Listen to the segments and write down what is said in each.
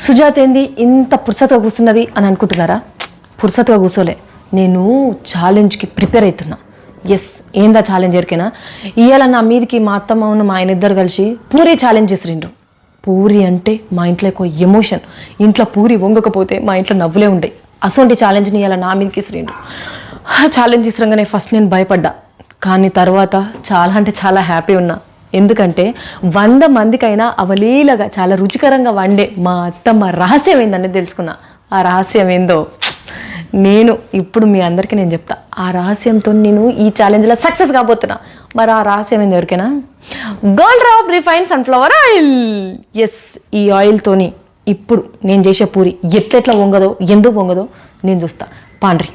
సుజాత ఏంది ఇంత పురుసత్తుగా కూర్చున్నది అని అనుకుంటున్నారా? పురుసత్తుగా కూర్చోలే, నేను ఛాలెంజ్కి ప్రిపేర్ అవుతున్నా. ఎస్, ఏందా ఛాలెంజ్ ఎరికేనా? ఇవాళ నా మీదకి మా అత్తమ్మను మా ఆయన ఇద్దరు కలిసి పూరి ఛాలెంజ్ చేసిరిండ్రు. పూరి అంటే మా ఇంట్లో ఎక్కువ ఎమోషన్. ఇంట్లో పూరి వంగకపోతే మా ఇంట్లో నవ్వులే ఉంటాయి. అసొంటి ఛాలెంజ్ని ఇలా నా మీదకి ఇసిరిండ్రు. ఛాలెంజ్ ఇసరంగానే ఫస్ట్ నేను భయపడ్డా, కానీ తర్వాత చాలా అంటే చాలా హ్యాపీ ఉన్నా. ఎందుకంటే 100 మందికైనా అవలీలగా చాలా రుచికరంగా వండే మా అత్తమ్మ రహస్యం ఏందని తెలుసుకున్నా. ఆ రహస్యం ఏందో నేను ఇప్పుడు మీ అందరికీ నేను చెప్తా. ఆ రహస్యంతో నేను ఈ ఛాలెంజ్లో సక్సెస్ కాబోతున్నా. మరి ఆ రహస్యం ఏంది ఎవరికైనా? Gold drop refined sunflower oil. Yes, ఈ ఆయిల్తోని ఇప్పుడు నేను చేసే పూరి ఎట్లెట్లా వంగదో, ఎందుకు వంగదో నేను చూస్తా. పాండ్రి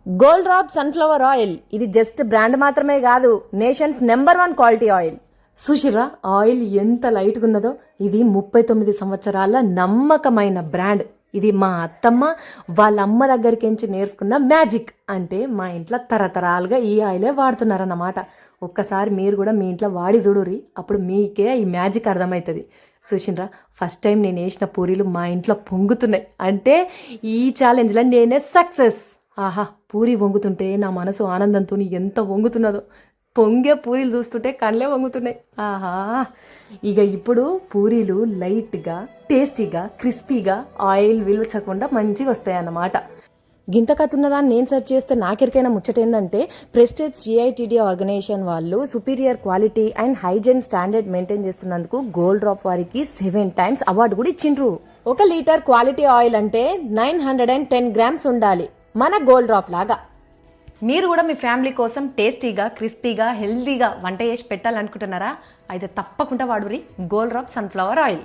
గోల్డ్ డ్రాప్ సన్ఫ్లవర్ ఆయిల్. ఇది జస్ట్ బ్రాండ్ మాత్రమే కాదు, నేషన్స్ #1 క్వాలిటీ ఆయిల్. సుషిరా ఆయిల్ ఎంత లైట్గా ఉన్నదో. ఇది 39 సంవత్సరాల నమ్మకమైన బ్రాండ్. ఇది మా అత్తమ్మ వాళ్ళ అమ్మ దగ్గరికి ఎంచి నేర్చుకున్న మ్యాజిక్. అంటే మా ఇంట్లో తరతరాలుగా ఈ ఆయిలే వాడుతున్నారన్నమాట. ఒక్కసారి మీరు కూడా మీ ఇంట్లో వాడి చూడురి, అప్పుడు మీకే ఈ మ్యాజిక్ అర్థమవుతుంది. చూసిండ్రా, ఫస్ట్ టైం నేను వేసిన పూరీలు మా ఇంట్లో పొంగుతున్నాయి అంటే ఈ ఛాలెంజ్లో నేనే సక్సెస్. ఆహా, పూరి వంగుతుంటే నా మనసు ఆనందంతో ఎంత వంగుతున్నదో. పొంగే పూరీలు చూస్తుంటే కళ్ళే వంగుతున్నాయి. ఆహా, ఇక ఇప్పుడు పూరీలు లైట్గా, టేస్టీగా, క్రిస్పీగా, ఆయిల్ విలువచ్చకుండా మంచిగా వస్తాయన్నమాట. గింత కతున్నదా నేను సెర్చ్ చేస్తే నాకెరికైనా ముచ్చటేందంటే, ప్రెస్టేజ్ CITD ఆర్గనైజేషన్ వాళ్ళు superior quality and hygiene standard maintain చేస్తున్నందుకు గోల్డ్ డ్రాప్ వారికి 7 times అవార్డు కూడా ఇచ్చిండ్రు. 1 లీటర్ క్వాలిటీ ఆయిల్ అంటే 910 grams ఉండాలి, మన గోల్డ్ డ్రాప్ లాగా. మీరు కూడా మీ ఫ్యామిలీ కోసం టేస్టీగా, క్రిస్పీగా, హెల్తీగా వంట చేసి పెట్టాలనుకుంటున్నారా? అయితే తప్పకుండా వాడురి గోల్డ్ డ్రాప్ సన్ఫ్లవర్ ఆయిల్.